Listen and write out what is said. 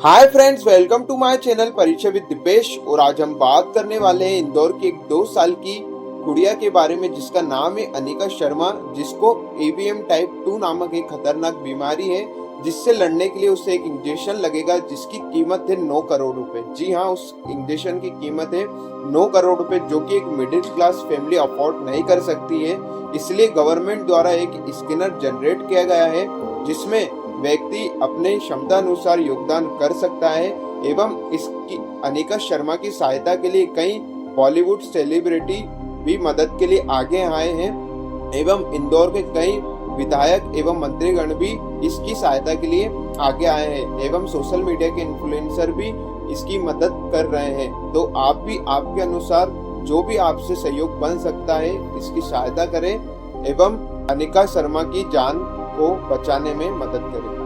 Hi friends, welcome to my channel Parichay with Dipesh. और आज हम बात करने वाले हैं इंदौर की एक 2 साल की गुड़िया के बारे में जिसका नाम है अनिका शर्मा, जिसको एवीएम टाइप 2 नामक एक खतरनाक बीमारी है, जिससे लड़ने के लिए उसे एक इंजेक्शन लगेगा जिसकी कीमत है 9 करोड़ रुपए। जी हाँ, उस इंजेक्शन की कीमत है 9 करोड़ रुपए, जो कि एक मिडिल क्लास फैमिली अफोर्ड नहीं कर सकती है। इसलिए गवर्नमेंट द्वारा एक स्कैनर जनरेट किया गया है जिसमें व्यक्ति अपने क्षमता अनुसार योगदान कर सकता है। एवं इसकी अनिका शर्मा की सहायता के लिए कई बॉलीवुड सेलिब्रिटी भी मदद के लिए आगे आए हैं एवं इंदौर के कई विधायक एवं मंत्रीगण भी इसकी सहायता के लिए आगे आए हैं एवं सोशल मीडिया के इन्फ्लुएंसर भी इसकी मदद कर रहे हैं। तो आप भी आपके अनुसार जो भी आपसे सहयोग बन सकता है इसकी सहायता करें एवं अनिका शर्मा की जान को बचाने में मदद करें।